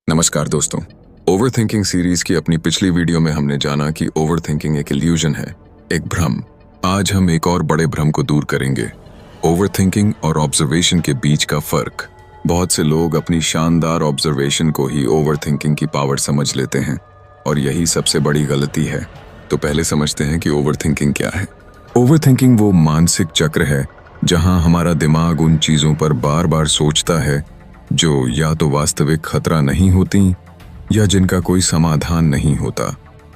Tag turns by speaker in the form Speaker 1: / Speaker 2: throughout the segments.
Speaker 1: नमस्कार दोस्तों। Overthinking series की अपनी पिछली वीडियो में हमने जाना कि ओवरथिंकिंग एक इल्यूजन है, एक भ्रम। आज हम एक और बड़े भ्रम को दूर करेंगे, ओवरथिंकिंग और ऑब्जर्वेशन के बीच का फर्क। बहुत से लोग अपनी शानदार ऑब्जर्वेशन को ही ओवरथिंकिंग की पावर समझ लेते हैं और यही सबसे बड़ी गलती है। तो पहले समझते हैं कि ओवरथिंकिंग क्या है। ओवरथिंकिंग वो मानसिक चक्र है जहां हमारा दिमाग उन चीजों पर बार बार सोचता है जो या तो वास्तविक खतरा नहीं होती या जिनका कोई समाधान नहीं होता।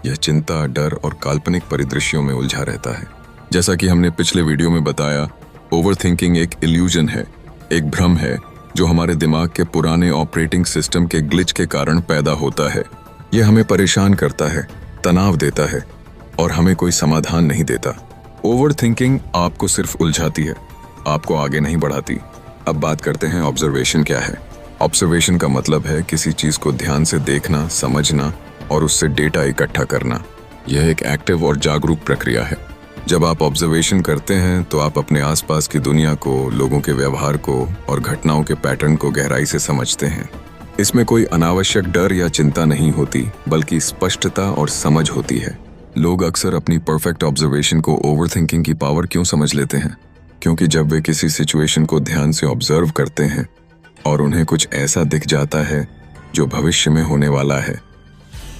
Speaker 1: यह चिंता, डर और काल्पनिक परिदृश्यों में उलझा रहता है। जैसा कि हमने पिछले वीडियो में बताया, ओवरथिंकिंग एक इल्यूजन है, एक भ्रम है जो हमारे दिमाग के पुराने ऑपरेटिंग सिस्टम के ग्लिच के कारण पैदा होता है। यह हमें परेशान करता है, तनाव देता है और हमें कोई समाधान नहीं देता। ओवरथिंकिंग आपको सिर्फ उलझाती है, आपको आगे नहीं बढ़ाती। अब बात करते हैं ऑब्जर्वेशन क्या है। ऑब्जर्वेशन का मतलब है किसी चीज को ध्यान से देखना, समझना और उससे डेटा इकट्ठा करना। यह एक एक्टिव और जागरूक प्रक्रिया है। जब आप ऑब्जर्वेशन करते हैं तो आप अपने आसपास की दुनिया को, लोगों के व्यवहार को और घटनाओं के पैटर्न को गहराई से समझते हैं। इसमें कोई अनावश्यक डर या चिंता नहीं होती, बल्कि स्पष्टता और समझ होती है। लोग अक्सर अपनी परफेक्ट ऑब्जर्वेशन को ओवरथिंकिंग की पावर क्यों समझ लेते हैं? क्योंकि जब वे किसी सिचुएशन को ध्यान से ऑब्जर्व करते हैं और उन्हें कुछ ऐसा दिख जाता है जो भविष्य में होने वाला है,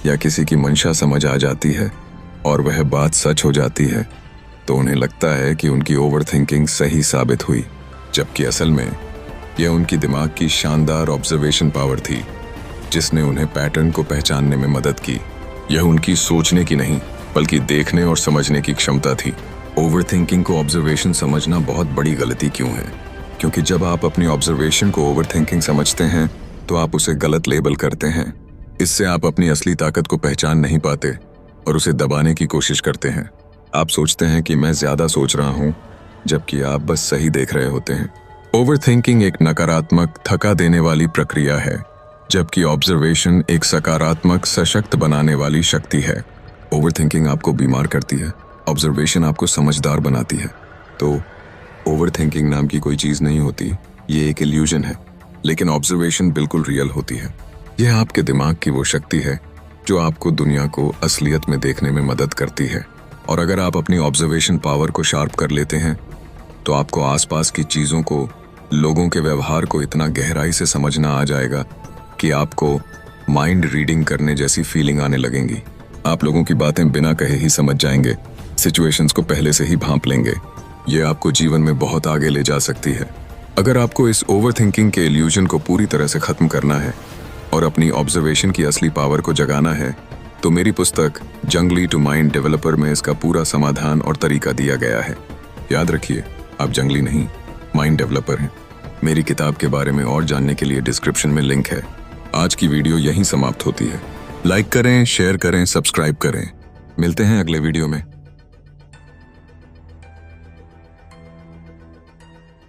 Speaker 1: या किसी की मंशा समझ आ जाती है और वह बात सच हो जाती है, तो उन्हें लगता है कि उनकी ओवरथिंकिंग सही साबित हुई, जबकि असल में यह उनकी दिमाग की शानदार ऑब्जर्वेशन पावर थी जिसने उन्हें पैटर्न को पहचानने में मदद की। यह उनकी सोचने की नहीं, बल्कि देखने और समझने की क्षमता थी। ओवरथिंकिंग को ऑब्जर्वेशन समझना बहुत बड़ी गलती क्यों है? क्योंकि जब आप अपनी ऑब्जर्वेशन को ओवरथिंकिंग समझते हैं तो आप उसे गलत लेबल करते हैं। इससे आप अपनी असली ताकत को पहचान नहीं पाते और उसे दबाने की कोशिश करते हैं। आप सोचते हैं कि मैं ज्यादा सोच रहा हूं, जबकि आप बस सही देख रहे होते हैं। ओवरथिंकिंग एक नकारात्मक, थका देने वाली प्रक्रिया है, जबकि ऑब्जर्वेशन एक सकारात्मक, सशक्त बनाने वाली शक्ति है। ओवरथिंकिंग आपको बीमार करती है, ऑब्जर्वेशन आपको समझदार बनाती है। तो ओवरथिंकिंग नाम की कोई चीज नहीं होती, ये एक इल्यूजन है। लेकिन ऑब्जर्वेशन बिल्कुल रियल होती है। यह आपके दिमाग की वो शक्ति है जो आपको दुनिया को असलियत में देखने में मदद करती है। और अगर आप अपनी ऑब्जर्वेशन पावर को शार्प कर लेते हैं तो आपको आसपास की चीजों को, लोगों के व्यवहार को इतना गहराई से समझना आ जाएगा कि आपको माइंड रीडिंग करने जैसी फीलिंग आने लगेंगी। आप लोगों की बातें बिना कहे ही समझ जाएंगे, सिचुएशंस को पहले से ही भांप लेंगे। ये आपको जीवन में बहुत आगे ले जा सकती है। अगर आपको इस ओवरथिंकिंग के इल्यूजन को पूरी तरह से खत्म करना है और अपनी ऑब्जर्वेशन की असली पावर को जगाना है, तो मेरी पुस्तक जंगली टू माइंड डेवलपर में इसका पूरा समाधान और तरीका दिया गया है। याद रखिए, आप जंगली नहीं, माइंड डेवलपर हैं। मेरी किताब के बारे में और जानने के लिए डिस्क्रिप्शन में लिंक है। आज की वीडियो यहीं समाप्त होती है। लाइक करें, शेयर करें, सब्सक्राइब करें। मिलते हैं अगले वीडियो में।